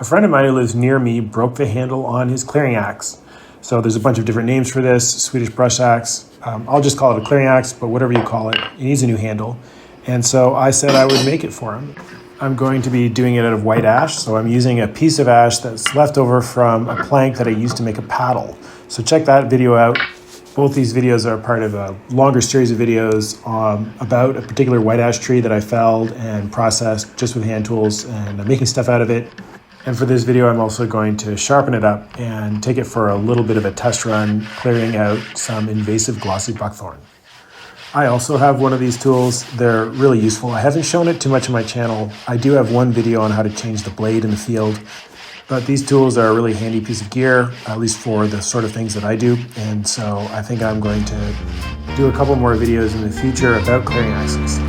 A friend of mine who lives near me broke the handle on his clearing axe. So there's a bunch of different names for this, Swedish brush axe. I'll just call it a clearing axe, but whatever you call it, it needs a new handle. And so I said I would make it for him. I'm going to be doing it out of white ash, so I'm using a piece of ash that's left over from a plank that I used to make a paddle. So check that video out. Both these videos are part of a longer series of videos about a particular white ash tree that I felled and processed just with hand tools, and I'm making stuff out of it. And for this video, I'm also going to sharpen it up and take it for a little bit of a test run, clearing out some invasive glossy buckthorn. I also have one of these tools. They're really useful. I haven't shown it too much on my channel. I do have one video on how to change the blade in the field, but these tools are a really handy piece of gear, at least for the sort of things that I do. And so I think I'm going to do a couple more videos in the future about clearing axes.